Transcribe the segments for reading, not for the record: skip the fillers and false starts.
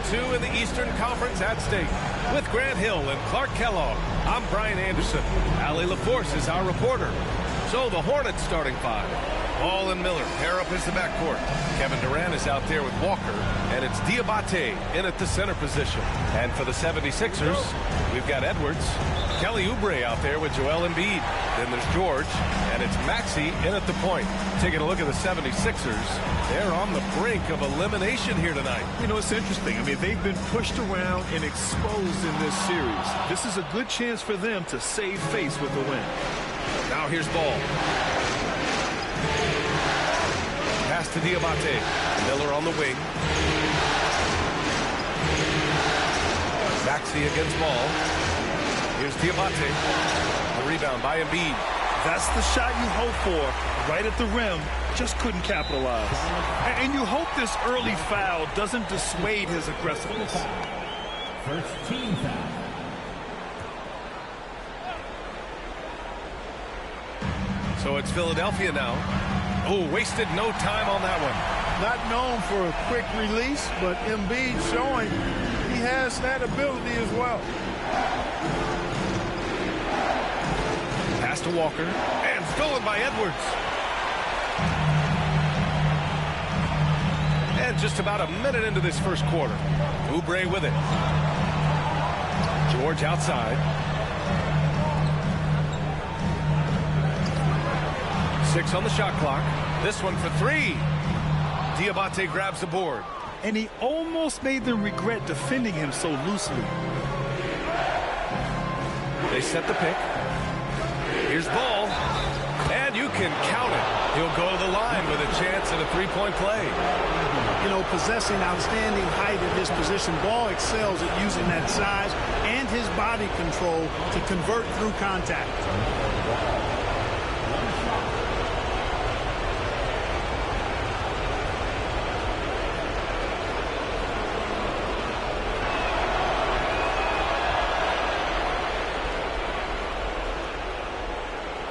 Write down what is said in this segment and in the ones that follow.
2 in the Eastern Conference at stake. With Grant Hill and Clark Kellogg, I'm Brian Anderson. Allie LaForce is our reporter. So the Hornets starting 5. Ball and Miller pair up as the backcourt. Kevin Durant is out there with Walker, and it's Diabate in at the center position. And for the 76ers, we've got Edwards. Kelly Oubre out there with Joel Embiid. Then there's George, and it's Maxey in at the point. Taking a look at the 76ers, they're on the brink of elimination here tonight. You know, it's interesting. I mean, they've been pushed around and exposed in this series. This is a good chance for them to save face with the win. Now here's Ball. Pass to Diabate. Miller on the wing. Maxey against Ball. Here's Diabate. The rebound by Embiid. That's the shot you hope for, right at the rim. Just couldn't capitalize. And you hope this early foul doesn't dissuade his aggressiveness. First team foul. So it's Philadelphia now. Oh, wasted no time on that one. Not known for a quick release, but Embiid showing he has that ability as well. Pass to Walker, and stolen by Edwards. And just about a minute into this first quarter. Oubre with it. George outside. 6 on the shot clock. This one for 3. Diabate grabs the board. And he almost made them regret defending him so loosely. They set the pick. Here's Ball. And you can count it. He'll go to the line with a chance at a three-point play. You know, possessing outstanding height at his position, Ball excels at using that size and his body control to convert through contact.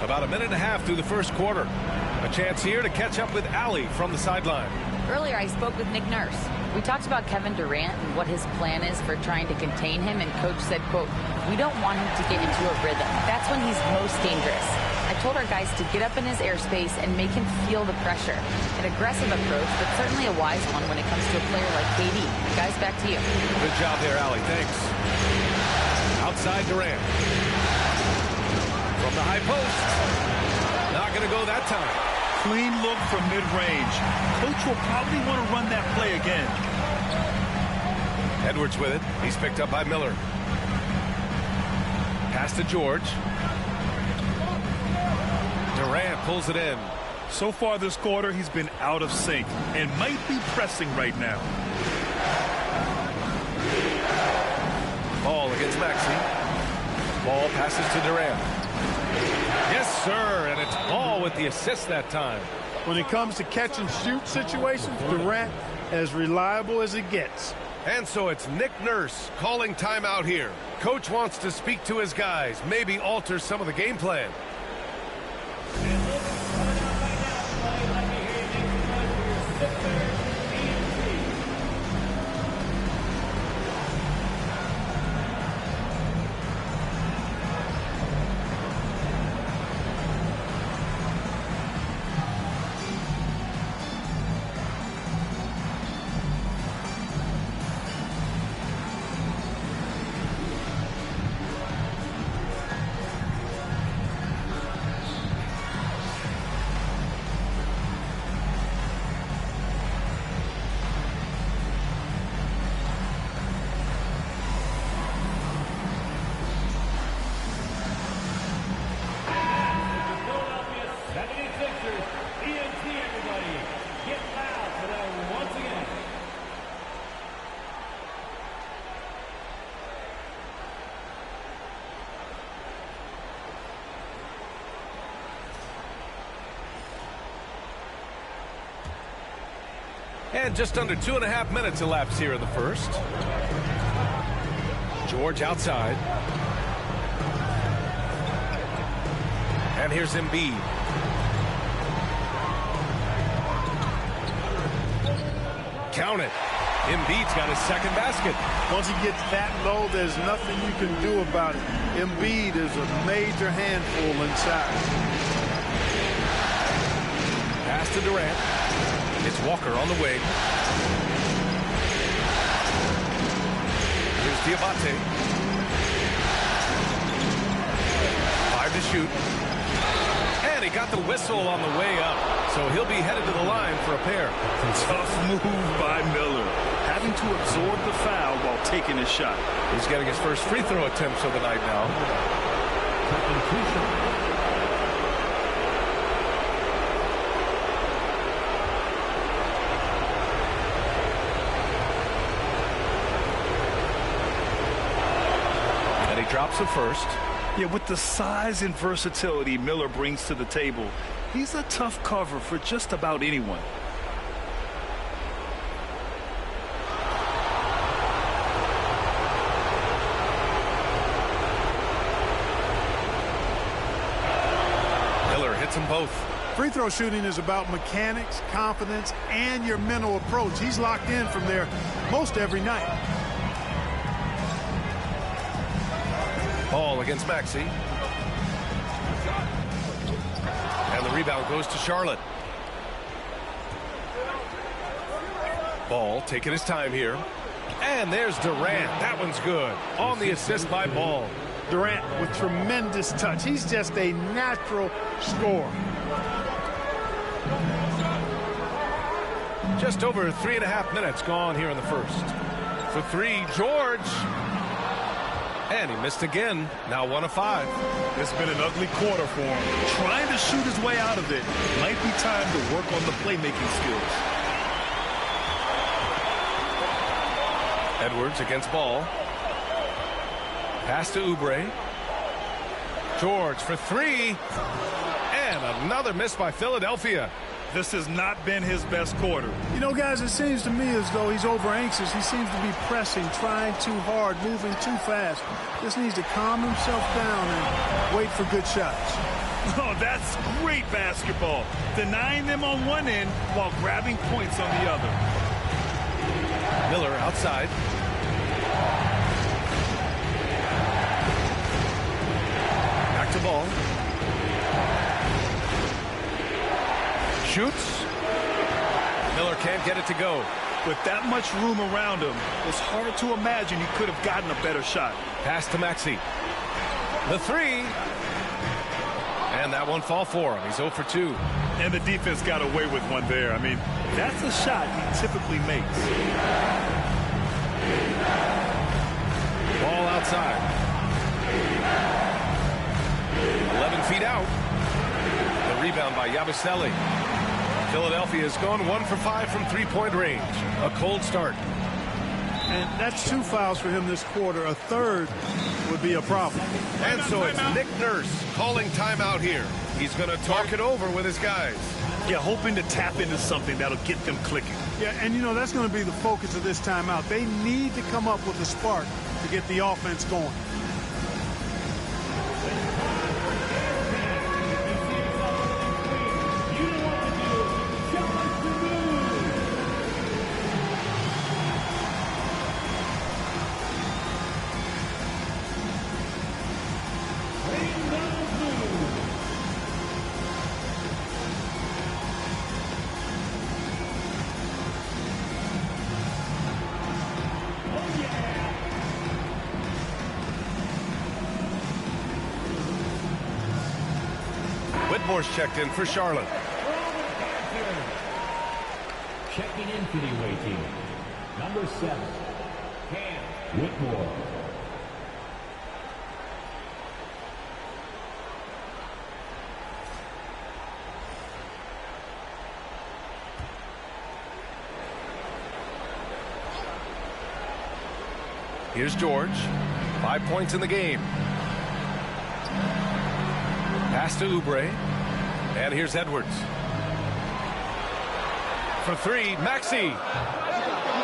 About a minute and a half through the first quarter. A chance here to catch up with Allie from the sideline. Earlier, I spoke with Nick Nurse. We talked about Kevin Durant and what his plan is for trying to contain him, and Coach said, quote, "We don't want him to get into a rhythm. That's when he's most dangerous." I told our guys to get up in his airspace and make him feel the pressure. An aggressive approach, but certainly a wise one when it comes to a player like KD. Guys, back to you. Good job there, Allie. Thanks. Outside Durant. From the high post. Not going to go that time. Clean look from mid-range. Coach will probably want to run that play again. Edwards with it. He's picked up by Miller. Pass to George. Durant pulls it in. So far this quarter, he's been out of sync and might be pressing right now. Ball against Maxey. Ball passes to Durant. Yes, sir, and it's Ball with the assist that time. When it comes to catch and shoot situations, Durant as reliable as it gets. And so it's Nick Nurse calling timeout here. Coach wants to speak to his guys, maybe alter some of the game plan. And just under 2.5 minutes elapsed here in the first. George outside. And here's Embiid. Count it. Embiid's got his second basket. Once he gets that low, there's nothing you can do about it. Embiid is a major handful inside. Pass to Durant. It's Walker on the wing. Here's Diabate. 5 to shoot. And he got the whistle on the way up. So he'll be headed to the line for a pair. Tough move by Miller, having to absorb the foul while taking his shot. He's getting his first free throw attempts of the night now. And he drops the first. Yeah, with the size and versatility Miller brings to the table, he's a tough cover for just about anyone. Miller hits them both. Free throw shooting is about mechanics, confidence, and your mental approach. He's locked in from there most every night. Ball against Maxey. And the rebound goes to Charlotte. Ball taking his time here. And there's Durant. That one's good. On the assist by Ball. Durant with tremendous touch. He's just a natural scorer. Just over 3.5 minutes gone here in the first. For three, George. And he missed again. Now 1 of 5. It's been an ugly quarter for him. Trying to shoot his way out of it. Might be time to work on the playmaking skills. Edwards against Ball. Pass to Oubre. George for 3. And another miss by Philadelphia. This has not been his best quarter. You know, guys, it seems to me as though he's over anxious. He seems to be pressing, trying too hard, moving too fast. Just needs to calm himself down and wait for good shots. Oh, that's great basketball. Denying them on one end while grabbing points on the other. Miller outside. Back to Ball. Shoots. Miller can't get it to go. With that much room around him, it's hard to imagine he could have gotten a better shot. Pass to Maxey. The 3. And that one fall for him. He's 0 for 2. And the defense got away with one there. I mean, that's a shot he typically makes. Ball outside. 11 feet out. The rebound by Yabusele. Philadelphia has gone 1 for 5 from three-point range. A cold start. And that's 2 fouls for him this quarter. A third would be a problem. And so it's Nick Nurse calling timeout here. He's going to talk it over with his guys. Yeah, hoping to tap into something that'll get them clicking. Yeah, and you know, that's going to be the focus of this timeout. They need to come up with a spark to get the offense going. Whitmore's checked in for Charlotte. Checking in for the away team, number 7, Cam Whitmore. Here's George. 5 points in the game. Pass to Oubre. And here's Edwards. For 3, Maxey.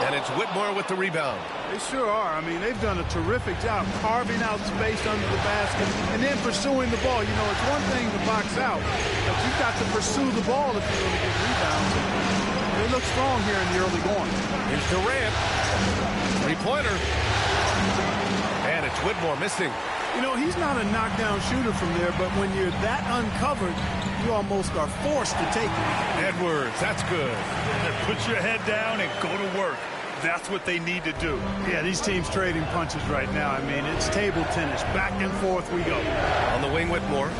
And it's Whitmore with the rebound. They sure are. I mean, they've done a terrific job carving out space under the basket and then pursuing the ball. You know, it's one thing to box out, but you've got to pursue the ball if you're going to get rebounds. They look strong here in the early going. Here's Durant. Three-pointer. And it's Whitmore missing. You know, he's not a knockdown shooter from there, but when you're that uncovered, you almost are forced to take it. Edwards, that's good. Put your head down and go to work. That's what they need to do. Yeah, these teams trading punches right now. I mean, it's table tennis. Back and forth we go. On the wing, Whitmore.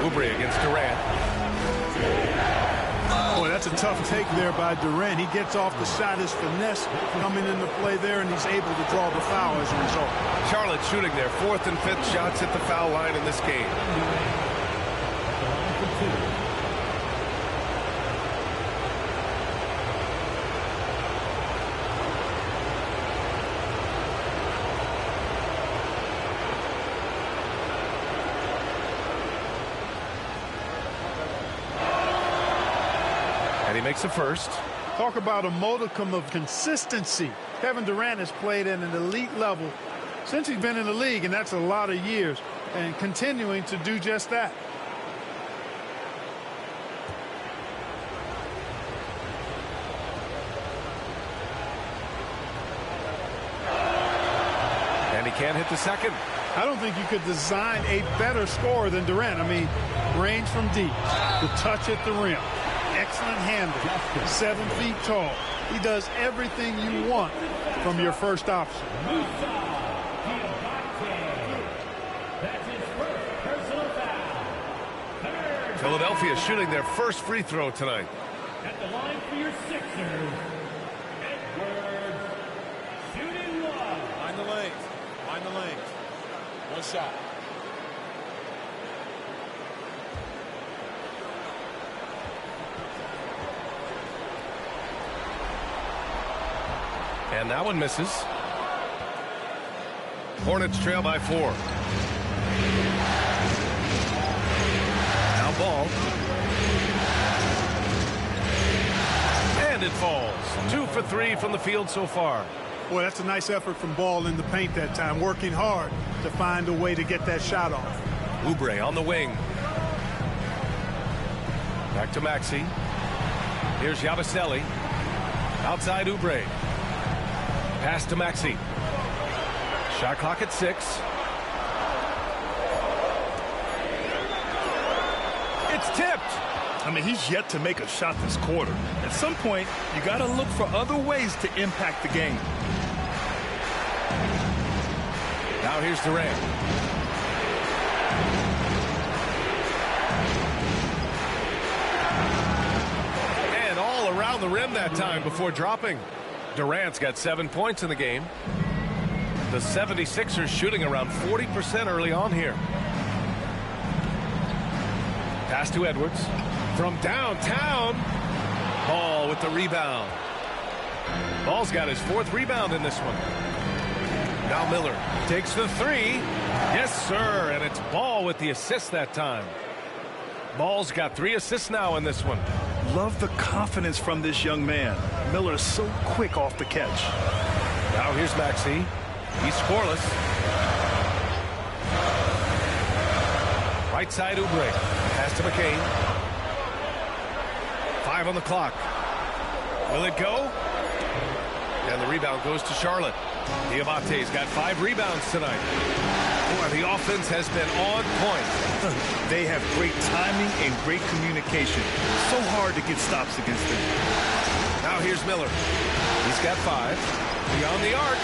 Oubre against Durant. Boy, that's a tough take there by Durant. He gets off the shot, his finesse coming into play there, and he's able to draw the foul as a result. Charlotte shooting their 4th and 5th shots at the foul line in this game. And he makes a first. Talk about a modicum of consistency. Kevin Durant has played at an elite level since he's been in the league, and that's a lot of years, and continuing to do just that. And he can't hit the second. I don't think you could design a better scorer than Durant. I mean, range from deep, the touch at the rim, excellent handle, 7 feet tall. He does everything you want from your first option. Philadelphia shooting their first free throw tonight. At the line for your Sixers, Edwards, shooting one. Mind the lanes. Mind the lanes. One shot. And that one misses. Hornets trail by 4. Now ball. And it falls. 2 for 3 from the field so far. Boy, that's a nice effort from Ball in the paint that time, working hard to find a way to get that shot off. Oubre on the wing. Back to Maxey. Here's Yabusele. Outside Oubre. Pass to Maxey. Shot clock at 6. It's tipped. I mean, he's yet to make a shot this quarter. At some point, you got to look for other ways to impact the game. Now here's Durant. And all around the rim that time before dropping. Durant's got 7 points in the game. The 76ers shooting around 40% early on here. Pass to Edwards. From downtown. Ball with the rebound. Ball's got his 4th rebound in this one. Now Miller takes the 3. Yes, sir. And it's Ball with the assist that time. Ball's got 3 assists now in this one. Love the confidence from this young man. Miller's so quick off the catch. Now here's Maxey. He's scoreless. Right side Oubre. Pass to McCain. 5 on the clock. Will it go? And the rebound goes to Charlotte. Diabate's got 5 rebounds tonight. Boy, the offense has been on point. They have great timing and great communication. So hard to get stops against them. Now here's Miller. He's got 5. Beyond the arc.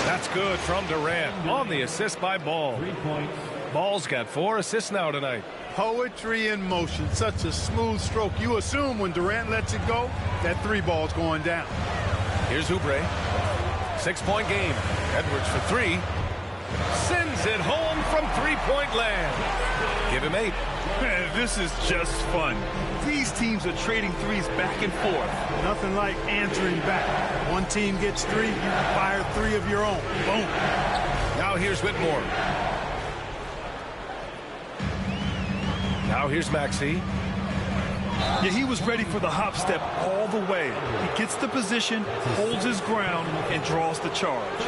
That's good from Durant. On the assist by Ball. 3 points. Ball's got 4 assists now tonight. Poetry in motion. Such a smooth stroke. You assume when Durant lets it go, that 3 ball's going down. Here's Oubre. 6-point game. Edwards for 3. Sends it home from 3-point land. Give him 8. This is just fun. These teams are trading threes back and forth. Nothing like answering back. One team gets 3, you fire 3 of your own. Boom. Now here's Whitmore. Now here's Maxey. Yeah, he was ready for the hop step all the way. He gets the position, holds his ground, and draws the charge.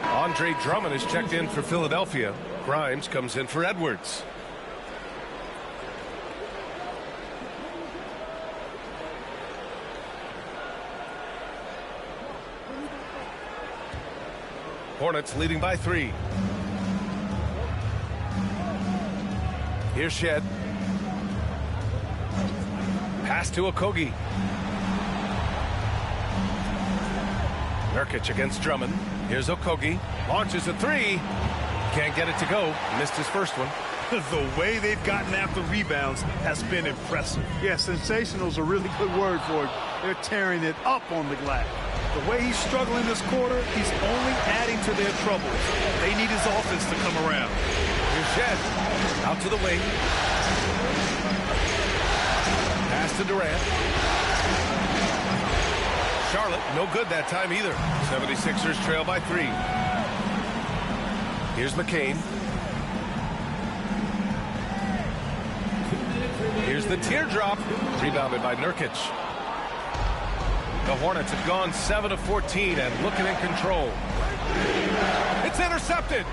Andre Drummond is checked in for Philadelphia. Grimes comes in for Edwards. Hornets leading by 3. Here's Shed. Pass to Okogie. Nurkic against Drummond. Here's Okogie. Launches a 3. Can't get it to go. Missed his first one. The way they've gotten after rebounds has been impressive. Yeah, sensational is a really good word for it. They're tearing it up on the glass. The way he's struggling this quarter, he's only adding to their troubles. They need his offense to come around. Here's Shed. Out to the wing. Pass to Durant. Charlotte, no good that time either. 76ers trail by 3. Here's McCain. Here's the teardrop. Rebounded by Nurkic. The Hornets have gone 7 of 14 and looking in control. It's intercepted.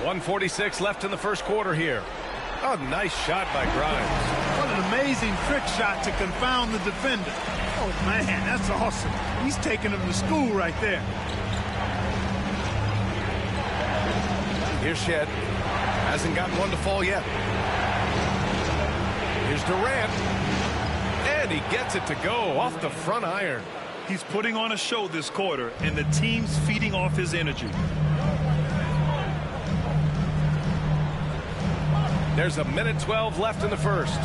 1:46 left in the first quarter here. A nice shot by Grimes. What an amazing trick shot to confound the defender. Oh, man, that's awesome. He's taking him to school right there. Here's Shed. Hasn't gotten one to fall yet. Here's Durant. And he gets it to go off the front iron. He's putting on a show this quarter, and the team's feeding off his energy. There's a minute 12 left in the first.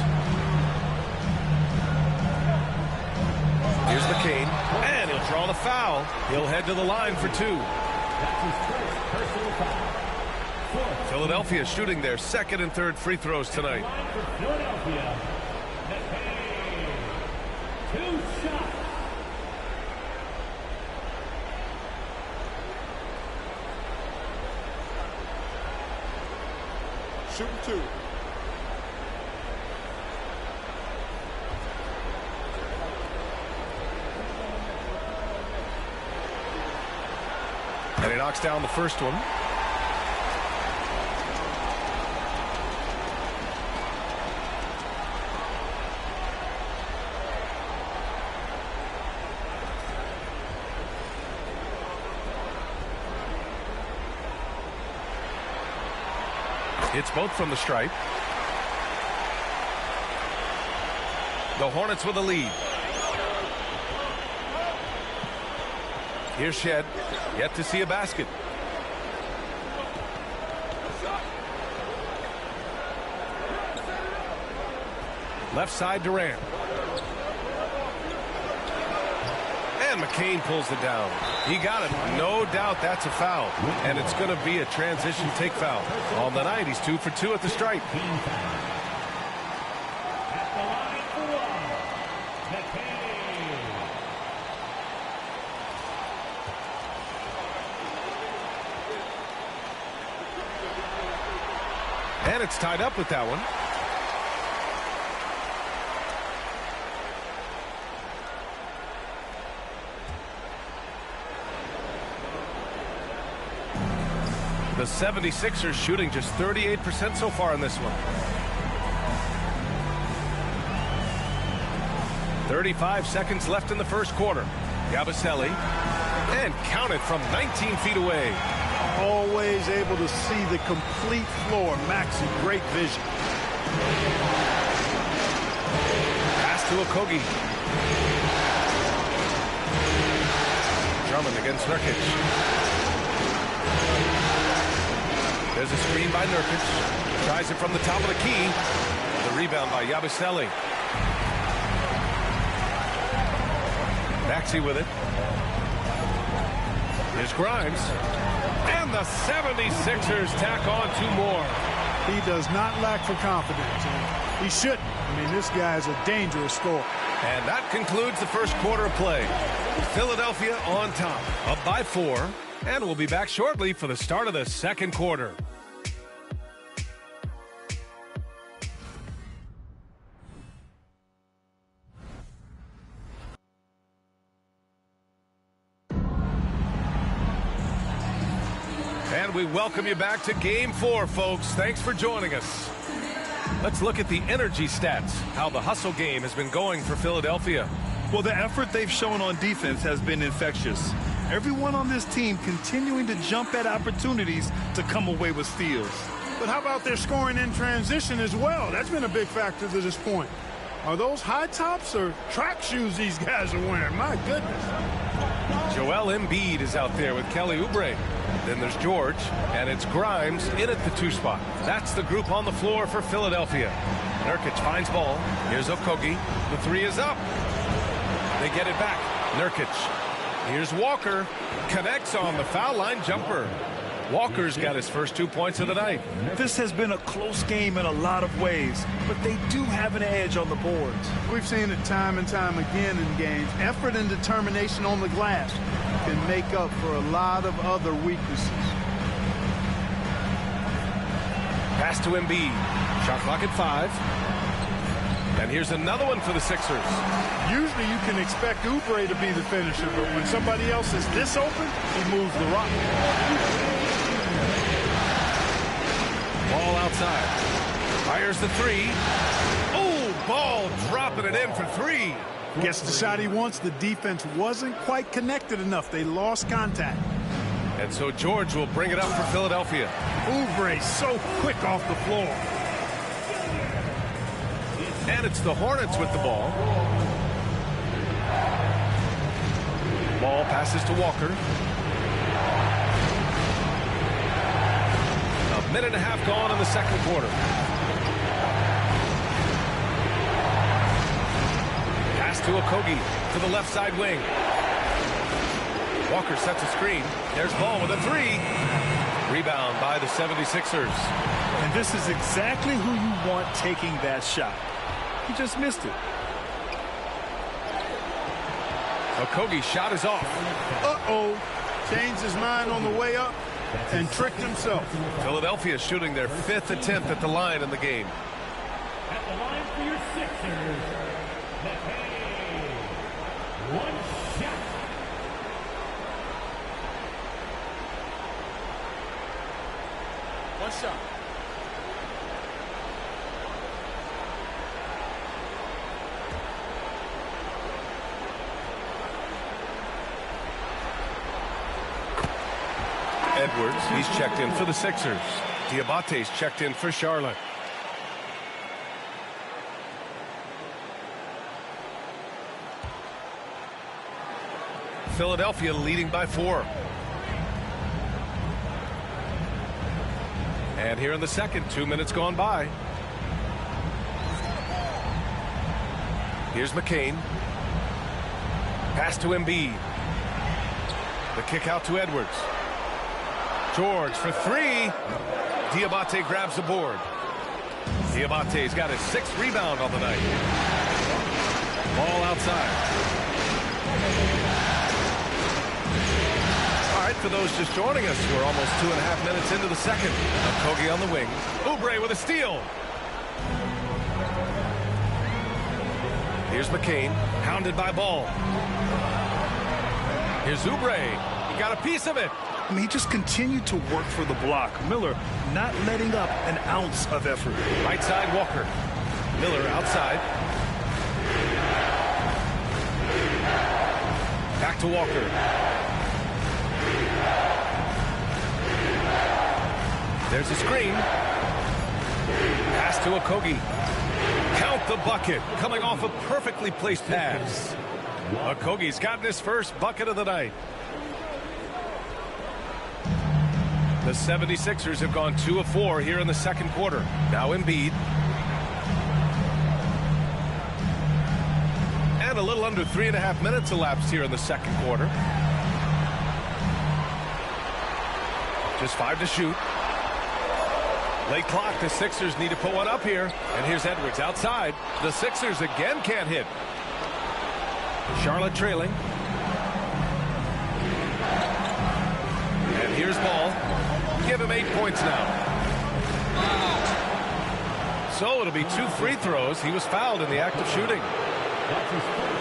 Here's McCain. And he'll draw the foul. He'll head to the line for 2. That's his first personal foul. Philadelphia shooting their second and third free throws tonight. For Philadelphia, McCain. 2 shots. Shooting 2. And he knocks down the first one. It's both from the stripe. The Hornets with a lead. Here's Shed. Yet to see a basket. Left side Durant. And McCain pulls it down. He got it. No doubt that's a foul. And it's going to be a transition take foul. On the night, he's 2 for 2 at the stripe. At the line for 1, McCain. And it's tied up with that one. The 76ers shooting just 38% so far in this one. 35 seconds left in the first quarter. Yabusele. And counted from 19 feet away. Always able to see the complete floor. Maxey, great vision. Pass to Okogie. Drummond against Nurkic. There's a screen by Nurkic. Tries it from the top of the key. The rebound by Yabusele. Maxey with it. Here's Grimes. And the 76ers tack on 2 more. He does not lack for confidence. And he shouldn't. I mean, this guy is a dangerous scorer. And that concludes the first quarter of play. Philadelphia on top, up by 4. And we'll be back shortly for the start of the second quarter. And we welcome you back to Game 4, folks. Thanks for joining us. Let's look at the energy stats, how the hustle game has been going for Philadelphia. Well, the effort they've shown on defense has been infectious. Everyone on this team continuing to jump at opportunities to come away with steals. But how about their scoring in transition as well? That's been a big factor to this point. Are those high tops or track shoes these guys are wearing? My goodness. Joel Embiid is out there with Kelly Oubre. Then there's George, and it's Grimes in at the 2 spot. That's the group on the floor for Philadelphia. Nurkic finds ball. Here's Okogie. The 3 is up. They get it back. Nurkic. Here's Walker. Connects on the foul line jumper. Walker's got his first 2 points of the night. This has been a close game in a lot of ways, but they do have an edge on the boards. We've seen it time and time again in games. Effort and determination on the glass can make up for a lot of other weaknesses. Pass to Embiid. Shot clock at 5. And here's another one for the Sixers. Usually you can expect Oubre to be the finisher, but when somebody else is this open, he moves the rock. Ball outside. Fires the 3. Oh, ball dropping it in for 3. Gets the shot he wants. The defense wasn't quite connected enough. They lost contact. And so George will bring it up for Philadelphia. Oubre so quick off the floor. And it's the Hornets with the ball. Ball passes to Walker. A minute and a half gone in the second quarter. Pass to Okogie to the left side wing. Walker sets a screen. There's Ball with a 3. Rebound by the 76ers. And this is exactly who you want taking that shot. He just missed it. Okogie's shot is off. Uh-oh. Changed his mind on the way up and tricked himself. Philadelphia shooting their 5th attempt at the line in the game. At the line for your Sixers, one shot. One shot. Edwards, he's checked in for the Sixers. Diabate's checked in for Charlotte. Philadelphia leading by 4. And here in the second, 2 minutes gone by. Here's McCain. Pass to Embiid. The kick out to Edwards. George for 3. Diabate grabs the board. Diabate's got his 6th rebound on the night. Ball outside. All right, for those just joining us, we're almost 2.5 minutes into the second. Okogie on the wing. Oubre with a steal. Here's McCain, hounded by Ball. Here's Oubre. He got a piece of it. I mean, he just continued to work for the block. Miller not letting up an ounce of effort. Right side, Walker. Miller outside. Back to Walker. There's a screen. Pass to Okogie. Count the bucket. Coming off a perfectly placed pass. Okogie's gotten his first bucket of the night. The 76ers have gone 2 of 4 here in the second quarter. Now Embiid. And a little under 3.5 minutes elapsed here in the second quarter. Just 5 to shoot. Late clock. The Sixers need to put one up here. And here's Edwards outside. The Sixers again can't hit. Charlotte trailing. And here's Ball. Give him 8 points now. So it'll be 2 free throws. He was fouled in the act of shooting.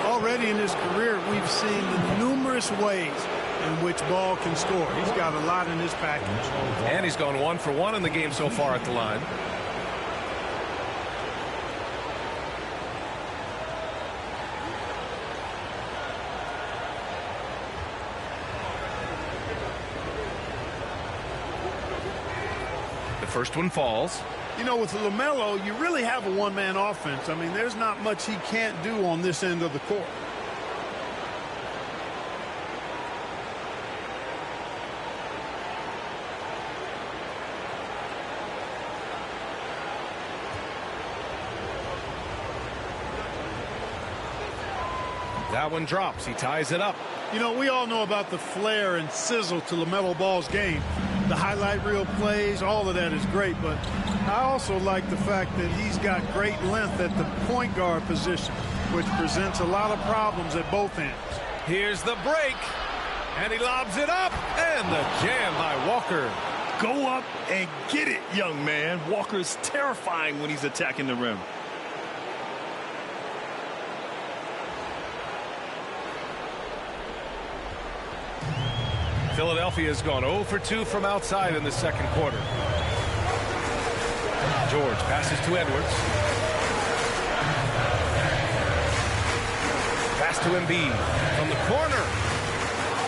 Already in his career, we've seen the numerous ways in which Ball can score. He's got a lot in his package. And he's gone 1 for 1 in the game so far at the line. First one falls. You know, with LaMelo, you really have a one-man offense. I mean, there's not much he can't do on this end of the court. That one drops. He ties it up. You know, we all know about the flair and sizzle to LaMelo Ball's game. The highlight reel plays, all of that is great, but I also like the fact that he's got great length at the point guard position, which presents a lot of problems at both ends. Here's the break, and he lobs it up, and the jam by Walker. Go up and get it, young man. Walker's terrifying when he's attacking the rim. Philadelphia's gone 0 for 2 from outside in the second quarter. George passes to Edwards. Pass to Embiid from the corner.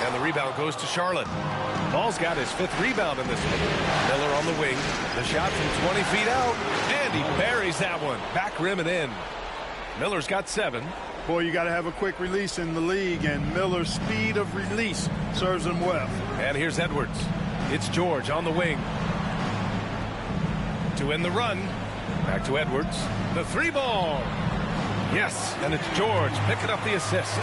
And the rebound goes to Charlotte. Ball's got his 5th rebound in this one. Miller on the wing. The shot from 20 feet out. And he buries that one. Back rim and in. Miller's got 7. Boy, you got to have a quick release in the league, and Miller's speed of release serves him well. And here's Edwards. It's George on the wing. To end the run. Back to Edwards. The 3-ball. Yes, and it's George picking up the assist.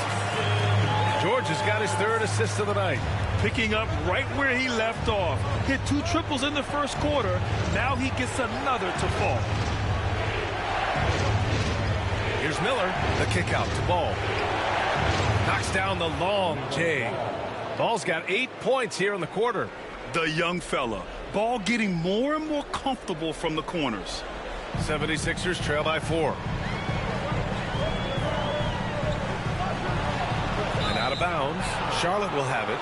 George has got his 3rd assist of the night. Picking up right where he left off. Hit 2 triples in the first quarter. Now he gets another to fall. Here's Miller, the kick out to Ball. Knocks down the long J. Ball's got 8 points here in the quarter. The young fella. Ball getting more and more comfortable from the corners. 76ers trail by 4. And out of bounds. Charlotte will have it.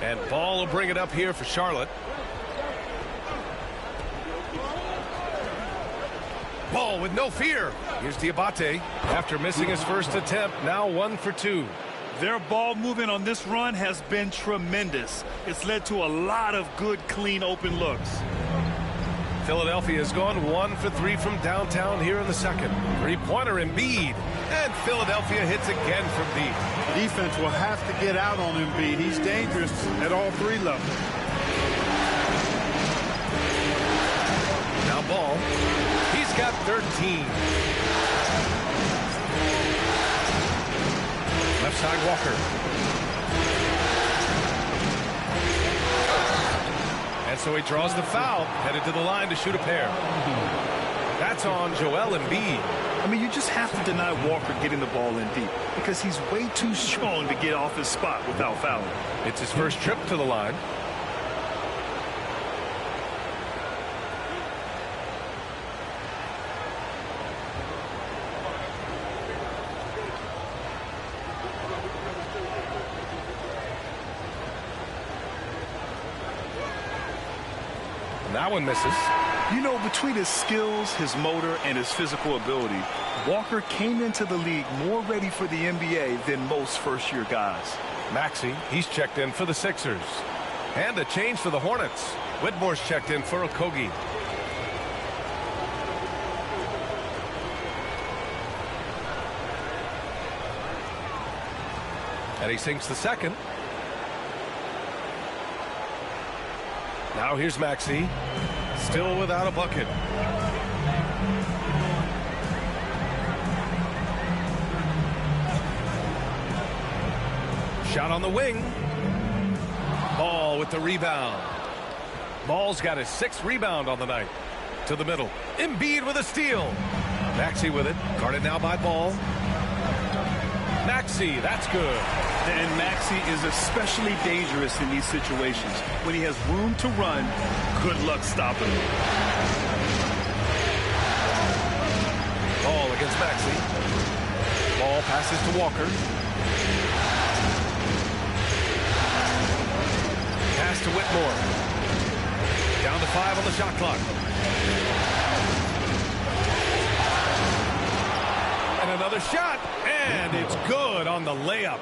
And Ball will bring it up here for Charlotte. Ball with no fear. Here's Diabate. After missing his first attempt, now 1 for 2. Their ball movement on this run has been tremendous. It's led to a lot of good, clean, open looks. Philadelphia has gone 1 for 3 from downtown here in the second. 3-pointer Embiid. And Philadelphia hits again from deep. Defense will have to get out on Embiid. He's dangerous at all 3 levels. Now Ball. He's got 13. Left side Walker. And so he draws the foul, headed to the line to shoot a pair. That's on Joel Embiid. I mean, you just have to deny Walker getting the ball in deep because he's way too strong to get off his spot without fouling. It's his first trip to the line. And that one misses. You know, between his skills, his motor, and his physical ability, Walker came into the league more ready for the NBA than most first-year guys. Maxey, he's checked in for the Sixers. And a change for the Hornets. Whitmore's checked in for Okogie. And he sinks the second. Now here's Maxey. Still without a bucket. Shot on the wing. Ball with the rebound. Ball's got his 6th rebound on the night. To the middle. Embiid with a steal. Maxey with it. Guarded now by Ball. Maxey, that's good. And Maxey is especially dangerous in these situations. When he has room to run, good luck stopping him. Ball against Maxey. Ball passes to Walker. Pass to Whitmore. Down to 5 on the shot clock. Another shot, and it's good on the layup.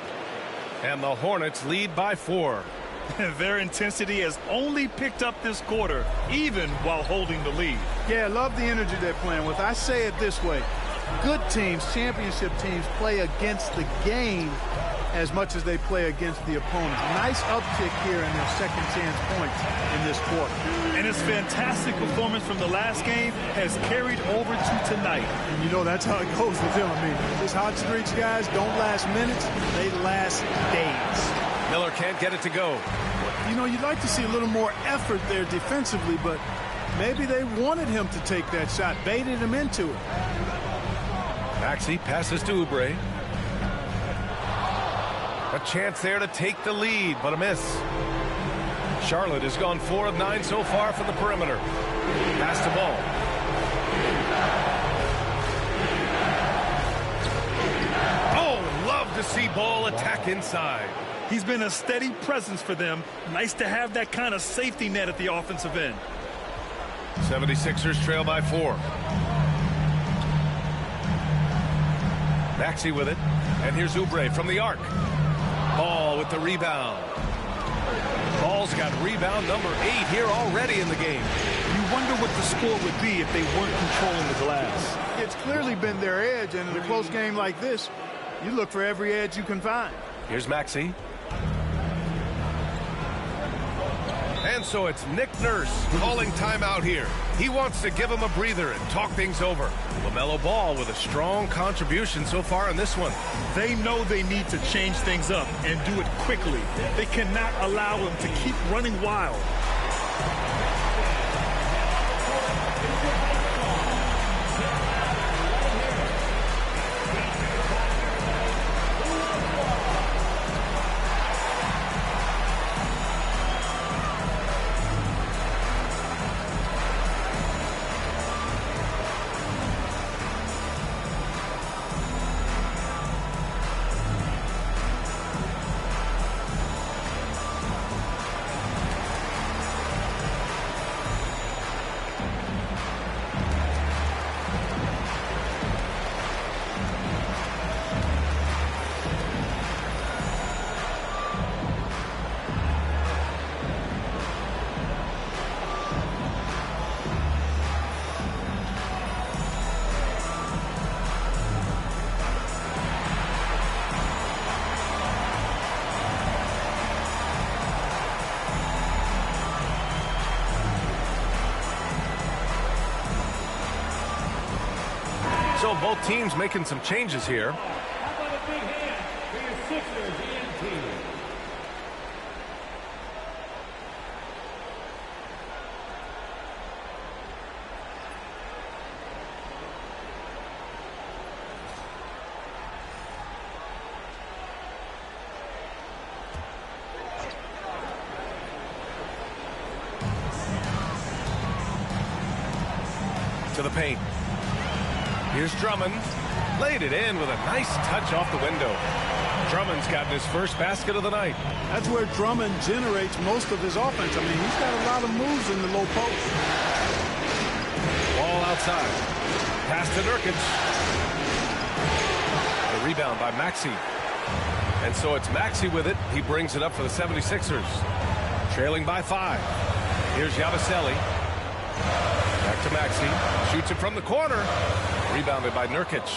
And the Hornets lead by 4. Their intensity has only picked up this quarter, even while holding the lead. Yeah, I love the energy they're playing with. I say it this way. Good teams, championship teams, play against the game as much as they play against the opponent. Nice uptick here in their second chance points in this quarter. And his fantastic performance from the last game has carried over to tonight. And you know, that's how it goes with him. I mean, these hot streaks, guys, don't last minutes. They last days. Miller can't get it to go. You know, you'd like to see a little more effort there defensively, but maybe they wanted him to take that shot, baited him into it. Maxey passes to Oubre. A chance there to take the lead, but a miss. Charlotte has gone 4 of 9 so far from the perimeter. Pass the ball. Oh, love to see Ball attack inside. He's been a steady presence for them. Nice to have that kind of safety net at the offensive end. 76ers trail by 4. Maxey with it. And here's Oubre from the arc. Ball with the rebound. Ball's got rebound number 8 here already in the game. You wonder what the score would be if they weren't controlling the glass. It's clearly been their edge, and in a close game like this, you look for every edge you can find. Here's Maxey. And so it's Nick Nurse calling timeout here. He wants to give him a breather and talk things over. LaMelo Ball with a strong contribution so far in this one. They know they need to change things up and do it quickly. They cannot allow him to keep running wild. So both teams making some changes here. How about a big hand for your Sixers ENT? To the paint. Here's Drummond. Laid it in with a nice touch off the window. Drummond's gotten his first basket of the night. That's where Drummond generates most of his offense. I mean, he's got a lot of moves in the low post. Ball outside. Pass to Nurkic. The rebound by Maxey. And so it's Maxey with it. He brings it up for the 76ers. Trailing by 5. Here's Yabusele. Back to Maxey. Shoots it from the corner. Rebounded by Nurkic.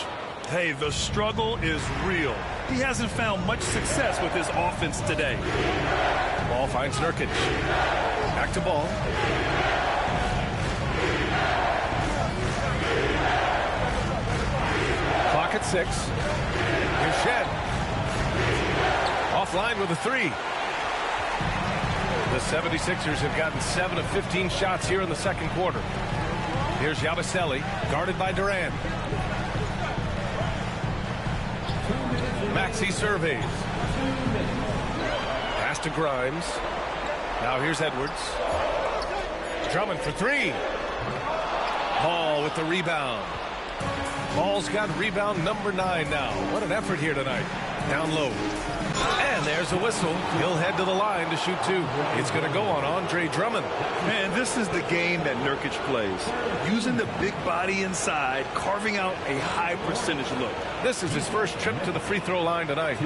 Hey, the struggle is real. He hasn't found much success with his offense today. Ball finds Nurkic. Back to Ball. Clock at 6. Here's Shed. Offline with a 3. The 76ers have gotten 7 of 15 shots here in the second quarter. Here's Yabusele, guarded by Durant. Maxey surveys. Pass to Grimes. Now here's Edwards. Drummond for 3. Ball with the rebound. Ball's got rebound number 9 now. What an effort here tonight. Down low. And there's a whistle. He'll head to the line to shoot two. It's going to go on Andre Drummond. Man, this is the game that Nurkic plays. Using the big body inside, carving out a high percentage look. This is his first trip to the free throw line tonight.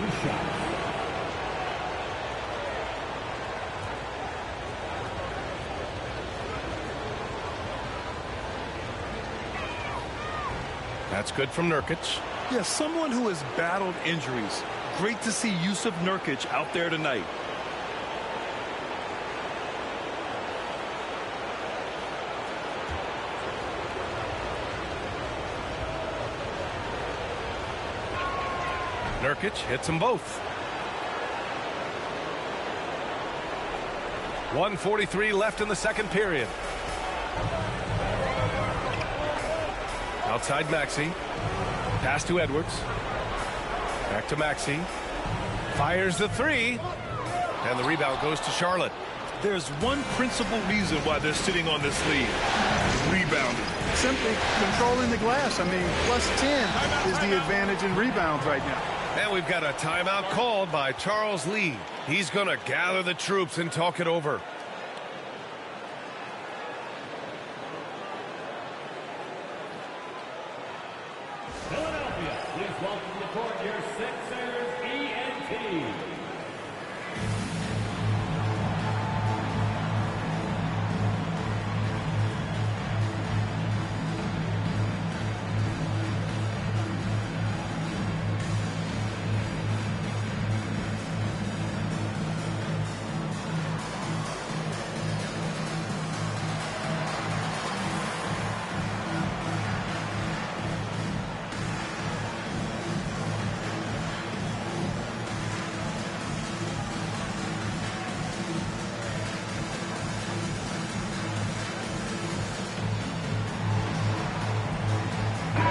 That's good from Nurkic. Yeah, someone who has battled injuries. Great to see Yusuf Nurkic out there tonight. Nurkic hits them both. 1:43 left in the second period. Outside Maxey. Pass to Edwards. Back to Maxey. Fires the three. And the rebound goes to Charlotte. There's one principal reason why they're sitting on this lead. Rebounding. Simply controlling the glass. I mean, plus 10 is the advantage in rebounds right now. And we've got a timeout called by Charles Lee. He's going to gather the troops and talk it over. Philadelphia, please welcome to court your Sixers ENT.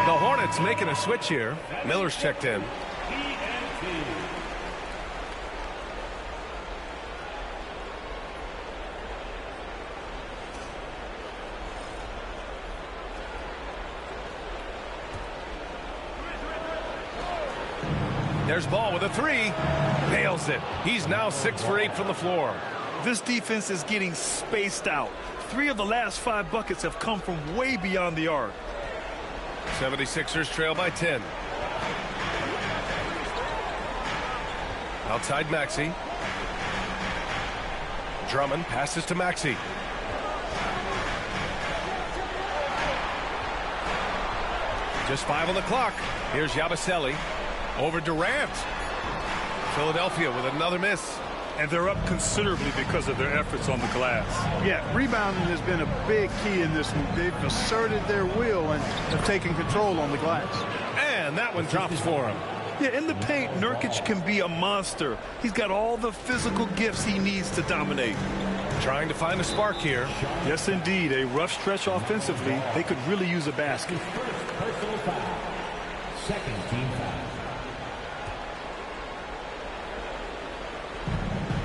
The Hornets making a switch here. Miller's checked in. There's Ball with a three. Nails it. He's now 6 for 8 from the floor. This defense is getting spaced out. 3 of the last 5 buckets have come from way beyond the arc. 76ers trail by 10. Outside Maxey. Drummond passes to Maxey. Just 5 on the clock. Here's Yabusele. Over Durant. Philadelphia with another miss. And they're up considerably because of their efforts on the glass. Yeah, rebounding has been a big key in this one. They've asserted their will and have taken control on the glass. And that one drops for him. Yeah, in the paint, Nurkic can be a monster. He's got all the physical gifts he needs to dominate. Trying to find a spark here. Yes, indeed. A rough stretch offensively. They could really use a basket. First personal foul. Second team foul.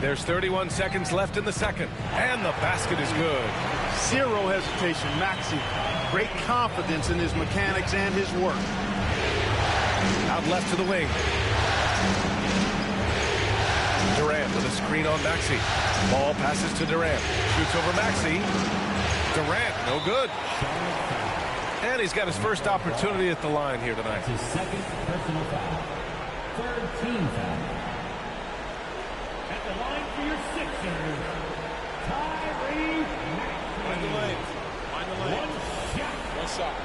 There's 31 seconds left in the second. And the basket is good. Zero hesitation. Maxey, great confidence in his mechanics and his work. Out left to the wing. Durant with a screen on Maxey. Ball passes to Durant. Shoots over Maxey. Durant, no good. And he's got his first opportunity at the line here tonight. His second personal foul. Third team foul. At the line for your Sixers, Tyrese Maxey. Find the lane. Find the lane. One shot. One shot.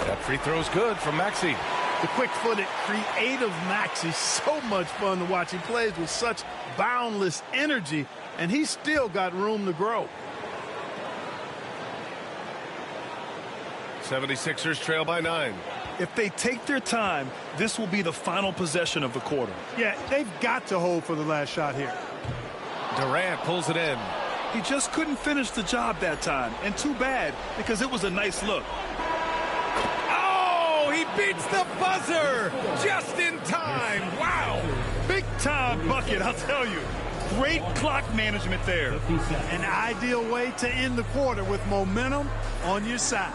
That free throw's good from Maxey. The quick-footed, creative Maxey, so much fun to watch. He plays with such boundless energy, and he's still got room to grow. 76ers trail by 9. If they take their time, this will be the final possession of the quarter. Yeah, they've got to hold for the last shot here. Durant pulls it in. He just couldn't finish the job that time, and too bad, because it was a nice look. Oh, he beats the buzzer just in time. Wow. Big time bucket, I'll tell you. Great clock management there. An ideal way to end the quarter with momentum on your side.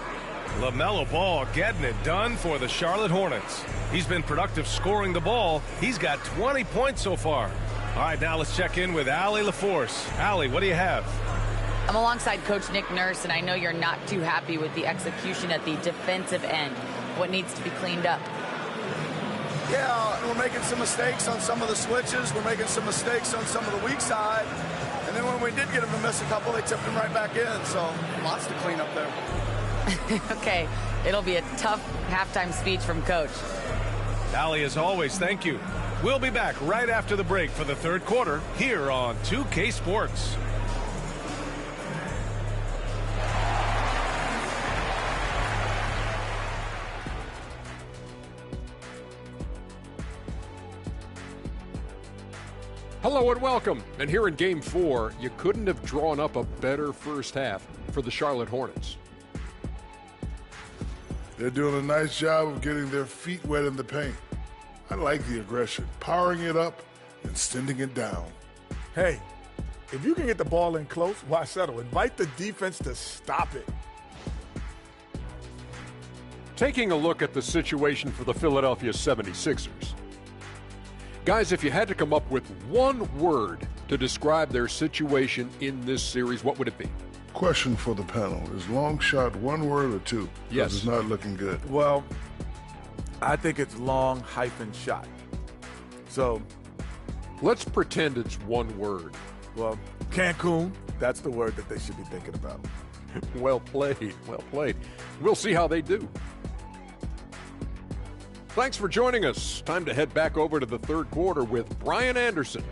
LaMelo Ball getting it done for the Charlotte Hornets. He's been productive scoring the ball. He's got 20 points so far. All right, now let's check in with Allie LaForce. Allie, what do you have? I'm alongside Coach Nick Nurse, and I know you're not too happy with the execution at the defensive end. What needs to be cleaned up? Yeah, we're making some mistakes on some of the switches. We're making some mistakes on some of the weak side. And then when we did get them to miss a couple, they tipped them right back in. So lots to clean up there. Okay, it'll be a tough halftime speech from Coach. Allie, as always, thank you. We'll be back right after the break for the third quarter here on 2K Sports. Hello and welcome. And here in Game 4, you couldn't have drawn up a better first half for the Charlotte Hornets. They're doing a nice job of getting their feet wet in the paint. I like the aggression, powering it up and sending it down. Hey, if you can get the ball in close, why settle? Invite the defense to stop it. Taking a look at the situation for the Philadelphia 76ers. Guys, if you had to come up with one word to describe their situation in this series, what would it be? Question for the panel. Is long shot one word or two? Yes. It's not looking good. Well, I think it's long hyphen shot. So, let's pretend it's one word. Well, Cancun, that's the word that they should be thinking about. Well played, well played. We'll see how they do. Thanks for joining us. Time to head back over to the third quarter with Brian Anderson.